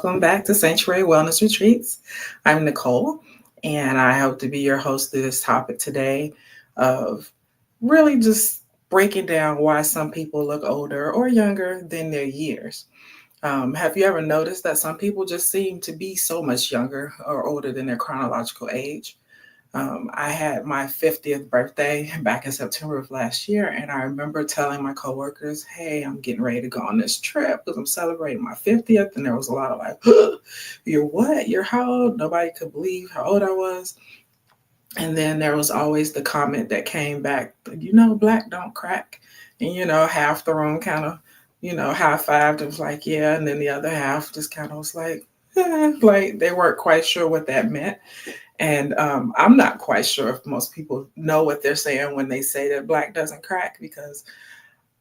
Welcome back to Sanctuary Wellness Retreats. I'm Nicole, and I hope to be your host through this topic today of really just breaking down why some people look older or younger than their years. Have you ever noticed that some people just seem to be so much younger or older than their chronological age? I had my 50th birthday back in September of last year, and I remember telling my coworkers, "Hey, I'm getting ready to go on this trip because I'm celebrating my 50th." And there was a lot of like, "You're what? You're how old?" Nobody could believe how old I was. And then there was always the comment that came back, black don't crack. And, half the room kind of, high fived. It was like, yeah. And then the other half just kind of was like, like they weren't quite sure what that meant. And I'm not quite sure if most people know what they're saying when they say that black doesn't crack, because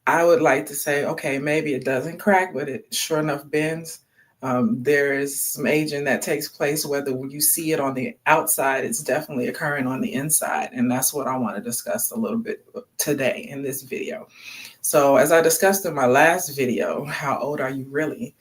I would like to say, okay, maybe it doesn't crack, but it sure enough bends. There is some aging that takes place, whether you see it on the outside, it's definitely occurring on the inside. And that's what I want to discuss a little bit today in this video. So as I discussed in my last video, how old are you really?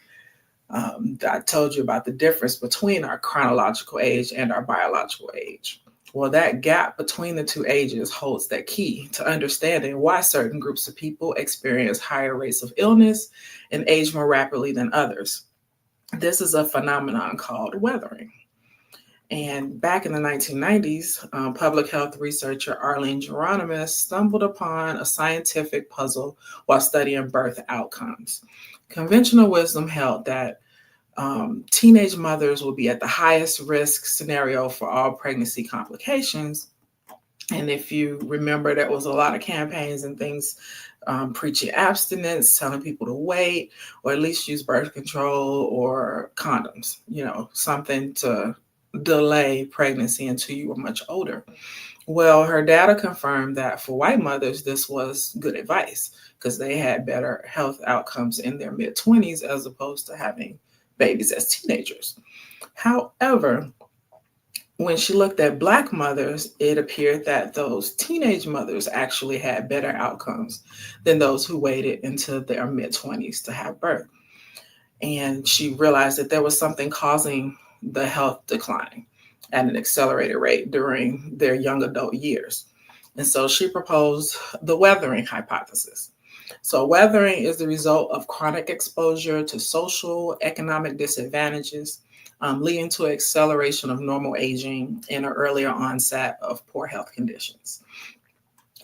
I told you about the difference between our chronological age and our biological age. Well, that gap between the two ages holds that key to understanding why certain groups of people experience higher rates of illness and age more rapidly than others. This is a phenomenon called weathering. And back in the 1990s, public health researcher Arlene Geronimus stumbled upon a scientific puzzle while studying birth outcomes. Conventional wisdom held that teenage mothers will be at the highest risk scenario for all pregnancy complications. And if you remember, there was a lot of campaigns and things preaching abstinence, telling people to wait, or at least use birth control or condoms, something to delay pregnancy until you were much older. Well, her data confirmed that for white mothers, this was good advice because they had better health outcomes in their mid-20s as opposed to having babies as teenagers. However, when she looked at Black mothers, it appeared that those teenage mothers actually had better outcomes than those who waited until their mid-20s to have birth. And she realized that there was something causing the health decline at an accelerated rate during their young adult years. And so she proposed the weathering hypothesis. So weathering is the result of chronic exposure to social, economic disadvantages, leading to acceleration of normal aging and an earlier onset of poor health conditions.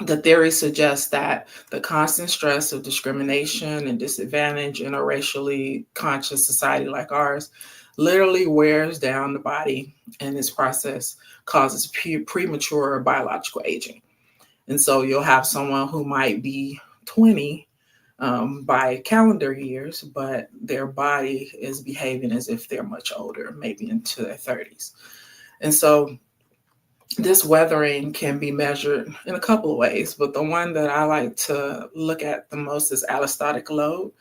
The theory suggests that the constant stress of discrimination and disadvantage in a racially conscious society like ours literally wears down the body, and this process causes premature biological aging. And so you'll have someone who might be 20 by calendar years, but their body is behaving as if they're much older, maybe into their 30s. And so this weathering can be measured in a couple of ways, but the one that I like to look at the most is allostatic load,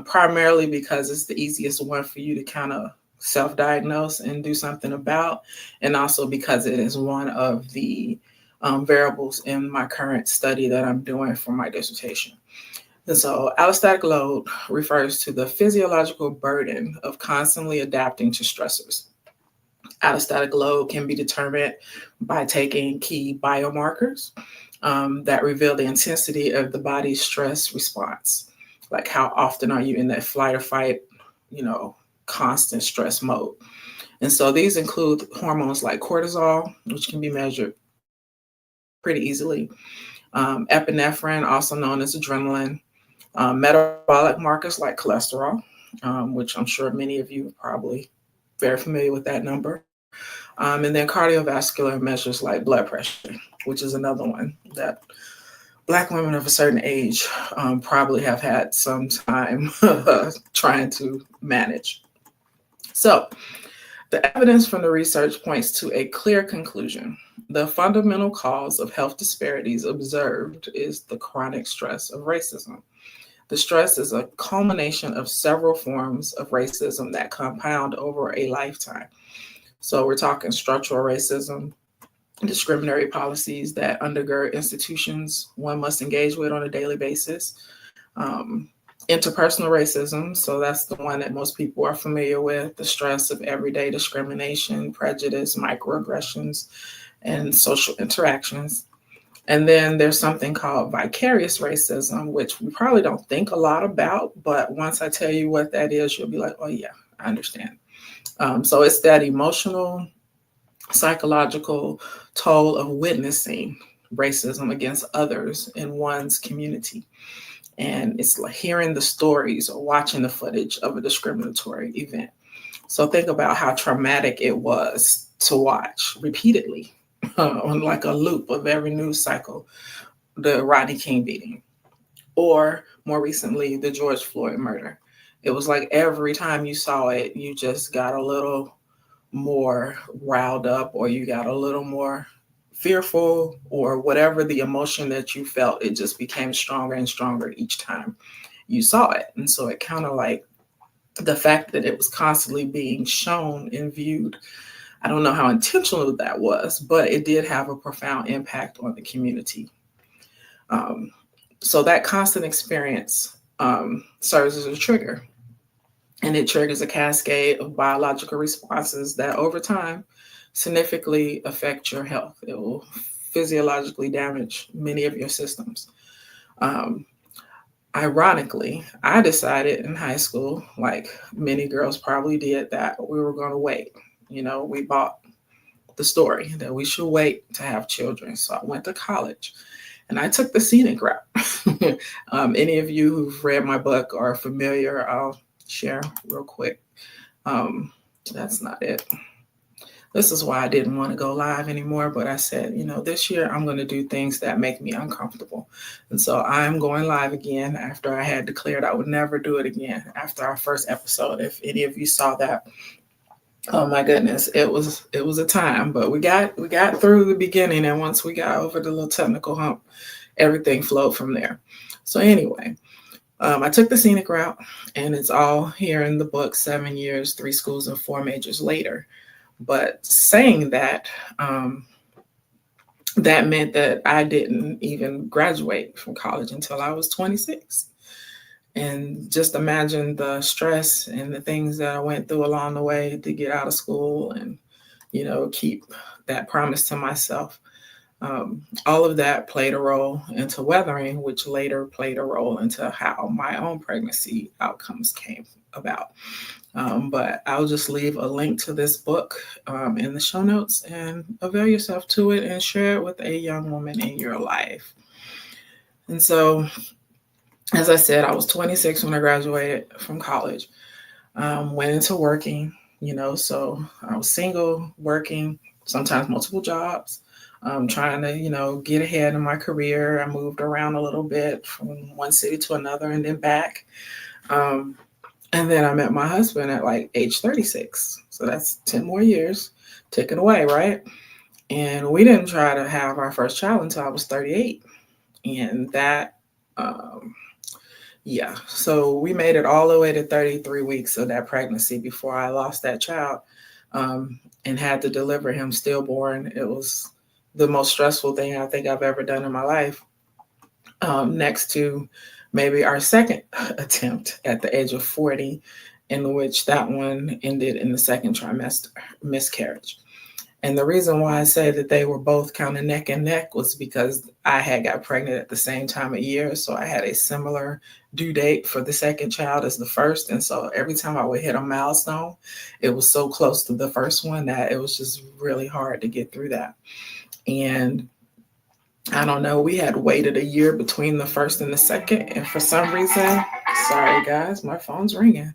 primarily because it's the easiest one for you to kind of self-diagnose and do something about, and also because it is one of the variables in my current study that I'm doing for my dissertation. And so allostatic load refers to the physiological burden of constantly adapting to stressors. Allostatic load can be determined by taking key biomarkers that reveal the intensity of the body's stress response. Like how often are you in that flight or fight, constant stress mode. And so these include hormones like cortisol, which can be measured pretty easily, epinephrine, also known as adrenaline, metabolic markers like cholesterol, which I'm sure many of you are probably very familiar with that number. And then cardiovascular measures like blood pressure, which is another one that Black women of a certain age probably have had some time trying to manage. So the evidence from the research points to a clear conclusion. The fundamental cause of health disparities observed is the chronic stress of racism. The stress is a culmination of several forms of racism that compound over a lifetime. So we're talking structural racism, discriminatory policies that undergird institutions one must engage with on a daily basis, Interpersonal racism, so that's the one that most people are familiar with, the stress of everyday discrimination, prejudice, microaggressions, and social interactions. And then there's something called vicarious racism, which we probably don't think a lot about, but once I tell you what that is, you'll be like, oh, yeah, I understand. So it's that emotional, psychological toll of witnessing racism against others in one's community. And it's like hearing the stories or watching the footage of a discriminatory event. So think about how traumatic it was to watch repeatedly on like a loop of every news cycle, the Rodney King beating, or more recently, the George Floyd murder. It was like every time you saw it, you just got a little more riled up, or you got a little more fearful, or whatever the emotion that you felt, it just became stronger and stronger each time you saw it. And so it kind of like the fact that it was constantly being shown and viewed, I don't know how intentional that was, but it did have a profound impact on the community. Um, so that constant experience serves as a trigger, and it triggers a cascade of biological responses that over time significantly affect your health. It will physiologically damage many of your systems. Um, Ironically, I decided in high school, like many girls probably did, that we were going to wait. We bought the story that we should wait to have children. So I went to college and I took the scenic route. Any of you who've read my book or are familiar, I'll share real quick. Um, that's not it. This is why I didn't want to go live anymore. But I said, this year I'm going to do things that make me uncomfortable. And so I'm going live again after I had declared I would never do it again after our first episode. If any of you saw that, oh my goodness, it was a time, but we got through the beginning, and once we got over the little technical hump, everything flowed from there. So anyway, I took the scenic route, and it's all here in the book, 7 years, 3 schools, and 4 majors later. But saying that, that meant that I didn't even graduate from college until I was 26. And just imagine the stress and the things that I went through along the way to get out of school and, keep that promise to myself. All of that played a role into weathering, which later played a role into how my own pregnancy outcomes came about. But I'll just leave a link to this book in the show notes, and avail yourself to it and share it with a young woman in your life. And so, as I said, I was 26 when I graduated from college, went into working, so I was single, working, sometimes multiple jobs, trying to, get ahead in my career. I moved around a little bit from one city to another and then back. And then I met my husband at like age 36. So that's 10 more years ticking away, right? And we didn't try to have our first child until I was 38. And that, yeah. So we made it all the way to 33 weeks of that pregnancy before I lost that child, and had to deliver him stillborn. It was the most stressful thing I think I've ever done in my life, next to maybe our second attempt at the age of 40, in which that one ended in the second trimester miscarriage. And the reason why I say that they were both kind of neck and neck was because I had got pregnant at the same time of year. So I had a similar due date for the second child as the first. And so every time I would hit a milestone, it was so close to the first one that it was just really hard to get through that. And I don't know, we had waited a year between the first and the second. And for some reason, sorry guys, my phone's ringing.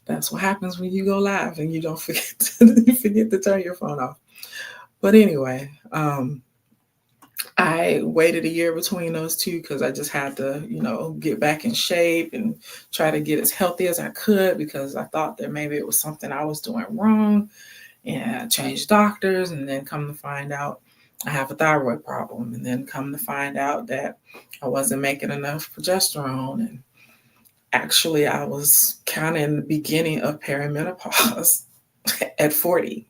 That's what happens when you go live and you don't forget to turn your phone off. But anyway, I waited a year between those two because I just had to, get back in shape and try to get as healthy as I could, because I thought that maybe it was something I was doing wrong. And I changed doctors, and then come to find out I have a thyroid problem, and then come to find out that I wasn't making enough progesterone. And actually, I was kind of in the beginning of perimenopause at 40.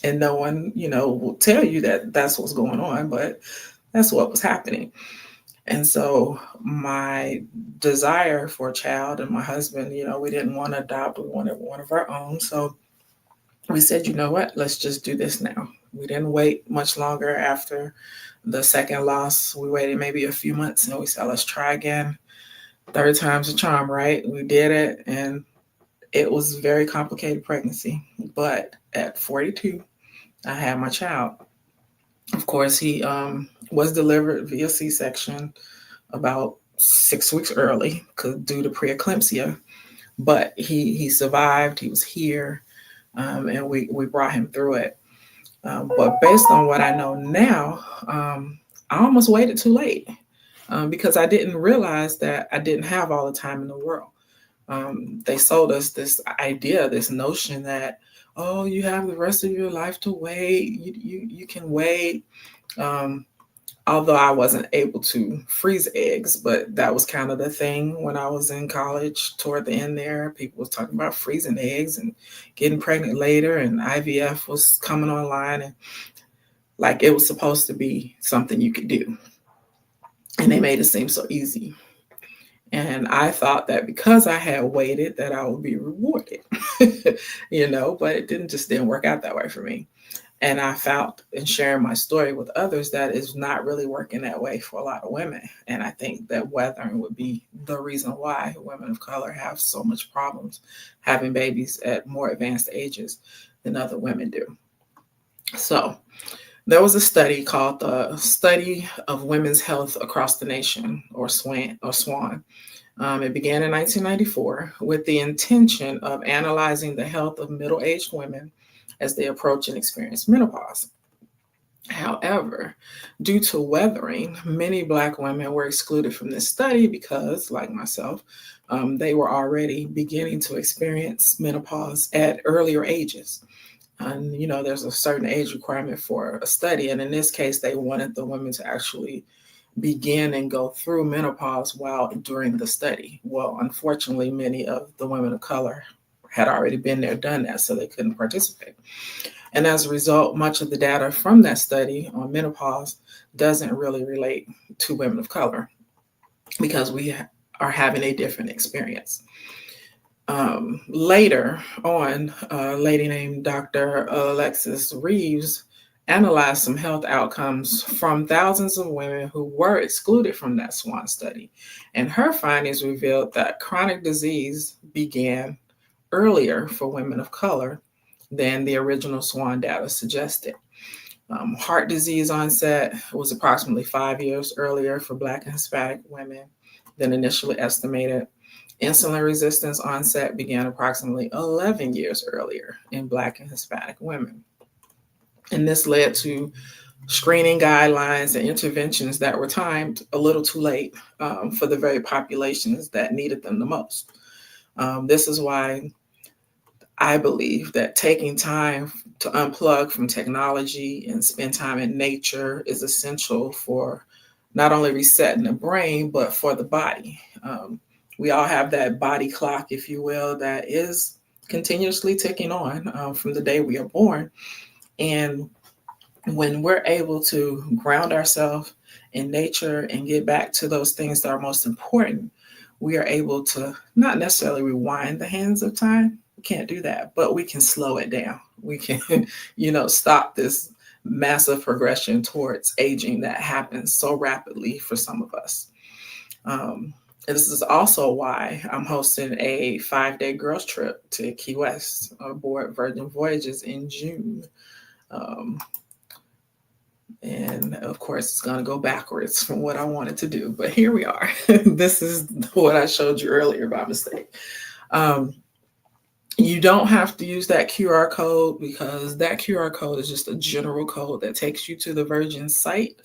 And no one, will tell you that that's what's going on, but that's what was happening. And so my desire for a child and my husband, we didn't want to adopt, we wanted one of our own. So we said, you know what, let's just do this now. We didn't wait much longer after the second loss. We waited maybe a few months and we said, let's try again. Third time's a charm, right? We did it, and it was a very complicated pregnancy. But at 42, I had my child. Of course, he was delivered via C-section about 6 weeks early due to preeclampsia. But he survived. He was here, and we brought him through it. But based on what I know now, I almost waited too late because I didn't realize that I didn't have all the time in the world. They sold us this idea, this notion that, oh, you have the rest of your life to wait. You can wait. Um, Although I wasn't able to freeze eggs, but that was kind of the thing when I was in college toward the end there. People was talking about freezing eggs and getting pregnant later, and IVF was coming online, and like it was supposed to be something you could do. And they made it seem so easy. And I thought that because I had waited that I would be rewarded, but it didn't work out that way for me. And I found in sharing my story with others that it's not really working that way for a lot of women. And I think that weathering would be the reason why women of color have so much problems having babies at more advanced ages than other women do. So there was a study called the Study of Women's Health Across the Nation, or SWAN. It began in 1994 with the intention of analyzing the health of middle-aged women as they approach and experience menopause. However, due to weathering, many Black women were excluded from this study because, like myself, they were already beginning to experience menopause at earlier ages. And, there's a certain age requirement for a study. And in this case, they wanted the women to actually begin and go through menopause while during the study. Well, unfortunately, many of the women of color had already been there, done that, so they couldn't participate. And as a result, much of the data from that study on menopause doesn't really relate to women of color because we are having a different experience. Later on, a lady named Dr. Alexis Reeves analyzed some health outcomes from thousands of women who were excluded from that SWAN study. And her findings revealed that chronic disease began earlier for women of color than the original SWAN data suggested. Heart disease onset was approximately 5 years earlier for Black and Hispanic women than initially estimated. Insulin resistance onset began approximately 11 years earlier in Black and Hispanic women. And this led to screening guidelines and interventions that were timed a little too late for the very populations that needed them the most. This is why I believe that taking time to unplug from technology and spend time in nature is essential for not only resetting the brain, but for the body. We all have that body clock, if you will, that is continuously ticking on from the day we are born. And when we're able to ground ourselves in nature and get back to those things that are most important, we are able to not necessarily rewind the hands of time. We can't do that, but we can slow it down. We can, stop this massive progression towards aging that happens so rapidly for some of us. And this is also why I'm hosting a 5-day girls trip to Key West aboard Virgin Voyages in June. And of course, it's going to go backwards from what I wanted to do. But here we are. This is what I showed you earlier by mistake. You don't have to use that QR code because that QR code is just a general code that takes you to the Virgin site.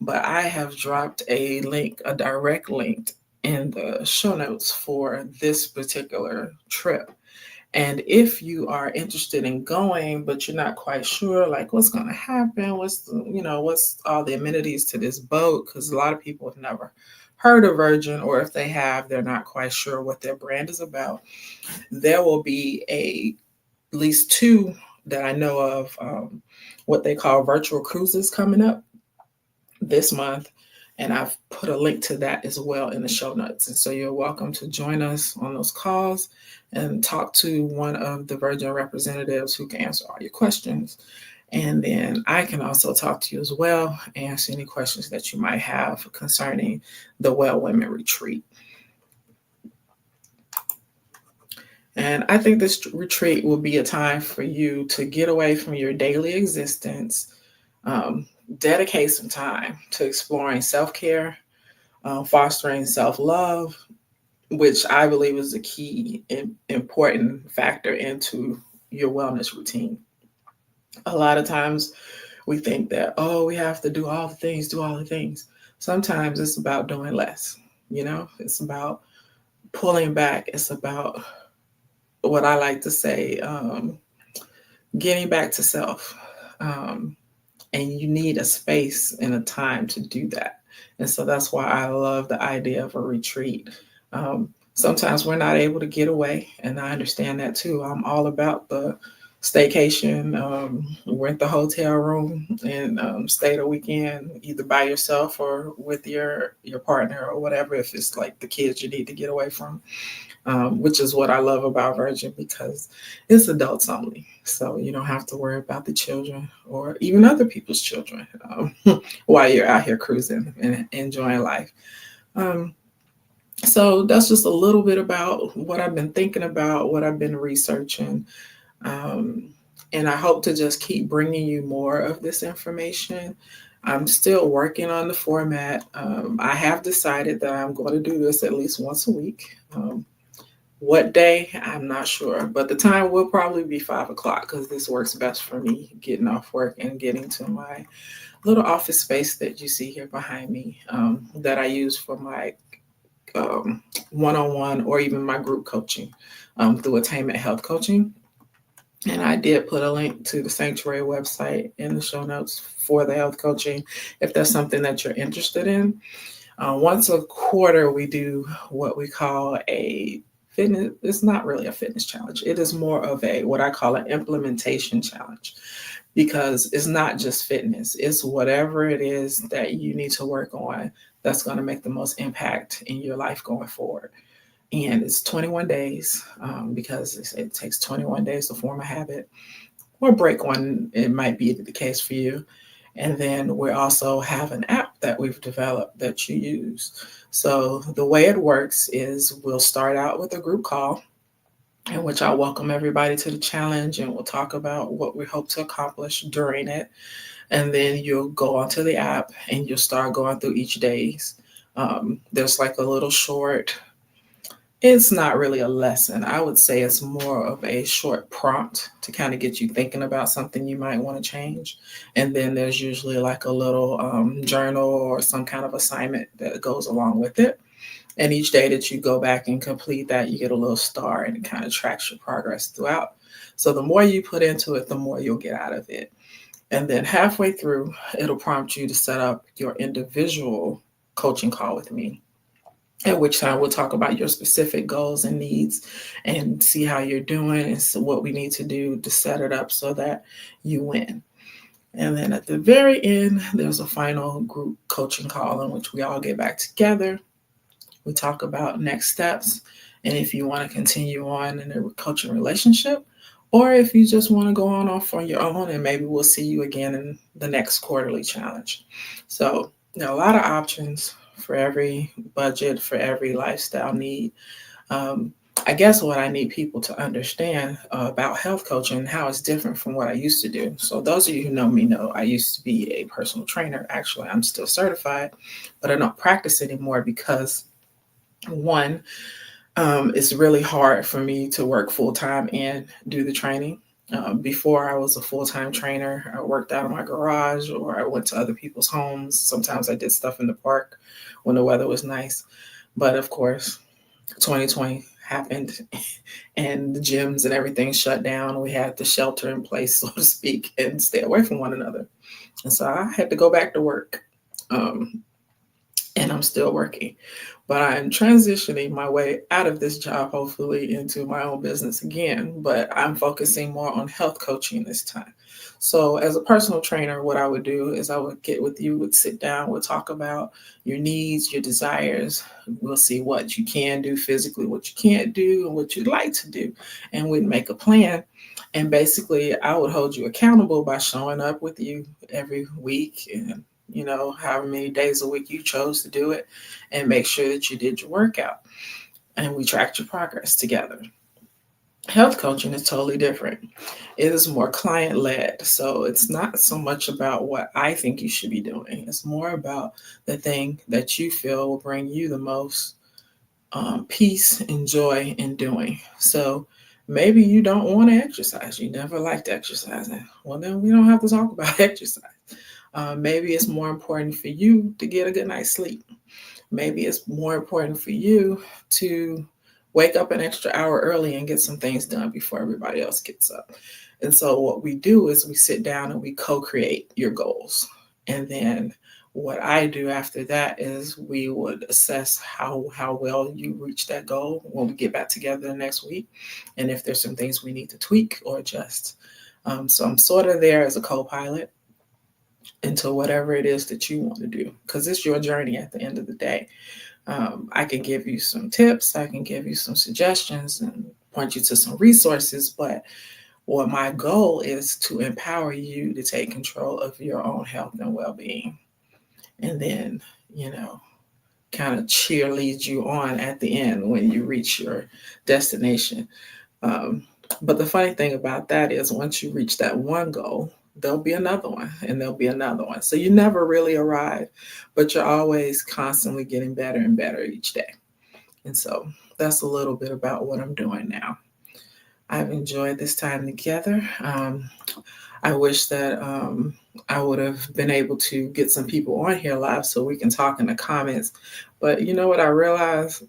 But I have dropped a link, a direct link in the show notes for this particular trip. And if you are interested in going, but you're not quite sure, like what's going to happen, what's all the amenities to this boat, because a lot of people have never heard of Virgin, or if they have, they're not quite sure what their brand is about. There will be at least 2 that I know of, what they call virtual cruises coming up this month. And I've put a link to that as well in the show notes. And so you're welcome to join us on those calls and talk to one of the Virgin representatives who can answer all your questions. And then I can also talk to you as well, answer any questions that you might have concerning the Well Women Retreat. And I think this retreat will be a time for you to get away from your daily existence, um, dedicate some time to exploring self care, fostering self love, which I believe is a key important factor into your wellness routine. A lot of times we think that, oh, we have to do all the things, do all the things. Sometimes it's about doing less, it's about pulling back. It's about what I like to say, getting back to self. Um, and you need a space and a time to do that. And so that's why I love the idea of a retreat. Sometimes we're not able to get away, and I understand that too. I'm all about the staycation, rent the hotel room, and stay the weekend either by yourself or with your partner or whatever. If it's like the kids you need to get away from, which is what I love about Virgin, because it's adults only. So you don't have to worry about the children or even other people's children while you're out here cruising and enjoying life. Um, so that's just a little bit about what I've been thinking about, what I've been researching. Um, and I hope to just keep bringing you more of this information. I'm still working on the format. I have decided that I'm going to do this at least once a week. What day, I'm not sure, but the time will probably be 5 o'clock because this works best for me getting off work and getting to my little office space that you see here behind me, that I use for my one-on-one or even my group coaching through Attainment Health Coaching. And I did put a link to the Sanctuary website in the show notes for the health coaching if that's something that you're interested in. Once a quarter, we do what we call a fitness. It's not really a fitness challenge. It is more of what I call an implementation challenge, because it's not just fitness. It's whatever it is that you need to work on that's going to make the most impact in your life going forward. And it's 21 days because it takes 21 days to form a habit or break one. It might be the case for you. And then we also have an app that we've developed that you use. So the way it works is we'll start out with a group call in which I'll welcome everybody to the challenge, and we'll talk about what we hope to accomplish during it. And then you'll go onto the app and you'll start going through each day's. There's like a little short, it's not really a lesson. I would say it's more of a short prompt to kind of get you thinking about something you might want to change. And then there's usually like a little journal or some kind of assignment that goes along with it. And each day that you go back and complete that, you get a little star, and it kind of tracks your progress throughout. So the more you put into it, the more you'll get out of it. And then halfway through, it'll prompt you to set up your individual coaching call with me, at which time we'll talk about your specific goals and needs and see how you're doing and so what we need to do to set it up so that you win. And then at the very end, there's a final group coaching call in which we all get back together. We talk about next steps and if you want to continue on in a coaching relationship, or if you just want to go on off on your own, and maybe we'll see you again in the next quarterly challenge. So there are a lot of options for every budget, for every lifestyle need. I guess what I need people to understand about health coaching, how it's different from what I used to do. So those of you who know me know I used to be a personal trainer. Actually, I'm still certified, but I don't practice anymore because one, it's really hard for me to work full-time and do the training. Before I was a full-time trainer, I worked out of my garage or I went to other people's homes. Sometimes I did stuff in the park when the weather was nice. But of course, 2020 happened and the gyms and everything shut down. We had to shelter in place, so to speak, and stay away from one another. And so I had to go back to work. and I'm still working. But I'm transitioning my way out of this job, hopefully, into my own business again. But I'm focusing more on health coaching this time. So, as a personal trainer, what I would do is I would get with you, would sit down, we'll talk about your needs, your desires. We'll see what you can do physically, what you can't do, and what you'd like to do. And we'd make a plan. And basically, I would hold you accountable by showing up with you every week and however many days a week you chose to do it, and make sure that you did your workout. And we tracked your progress together. Health coaching is totally different. It is more client led. So it's not so much about what I think you should be doing, it's more about the thing that you feel will bring you the most peace and joy in doing. So maybe you don't want to exercise, you never liked exercising. Well, then we don't have to talk about exercise. Maybe it's more important for you to get a good night's sleep. Maybe it's more important for you to wake up an extra hour early and get some things done before everybody else gets up. And so, what we do is we sit down and we co create your goals. And then, what I do after that is we would assess how well you reach that goal when we get back together the next week. And if there's some things we need to tweak or adjust. So, I'm sort of there as a co pilot into whatever it is that you want to do, because it's your journey at the end of the day. I can give you some tips, I can give you some suggestions and point you to some resources, but what my goal is to empower you to take control of your own health and well-being, and then kind of cheerlead you on at the end when you reach your destination. um, but the funny thing about that is once you reach that one goal, there'll be another one and there'll be another one. So you never really arrive, but you're always constantly getting better and better each day. And so that's a little bit about what I'm doing now. I've enjoyed this time together. I wish that I would have been able to get some people on here live so we can talk in the comments. But you know what I realized?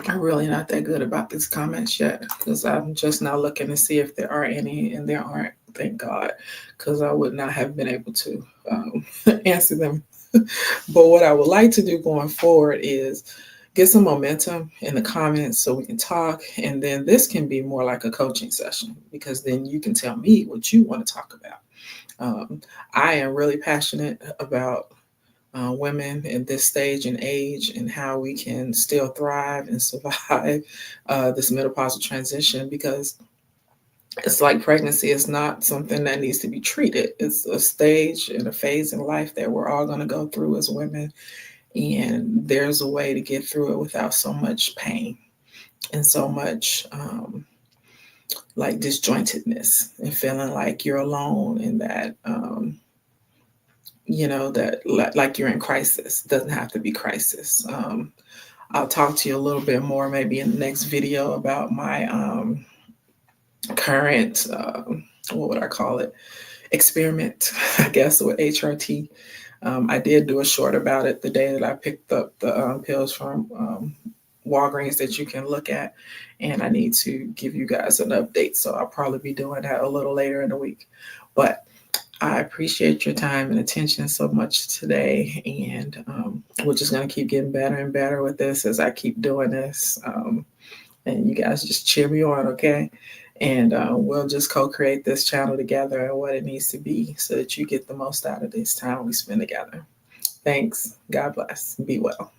I'm really not that good about these comments yet, because I'm just now looking to see if there are any, and there aren't. Thank God, because I would not have been able to answer them. But what I would like to do going forward is get some momentum in the comments so we can talk, and then this can be more like a coaching session, because then you can tell me what you want to talk about. I am really passionate about women in this stage and age, and how we can still thrive and survive this menopausal transition, because it's like pregnancy is not something that needs to be treated. It's a stage and a phase in life that we're all going to go through as women, and there's a way to get through it without so much pain and so much like disjointedness, and feeling like you're alone, and that that like you're in crisis. It doesn't have to be crisis. I'll talk to you a little bit more maybe in the next video about my current what would I call it, experiment, I guess, with HRT. I did do a short about it the day that I picked up the pills from Walgreens that you can look at, and I need to give you guys an update, so I'll probably be doing that a little later in the week. But I appreciate your time and attention so much today, and we're just going to keep getting better and better with this as I keep doing this. And you guys just cheer me on, okay? And we'll just co-create this channel together and what it needs to be so that you get the most out of this time we spend together. Thanks. God bless. Be well.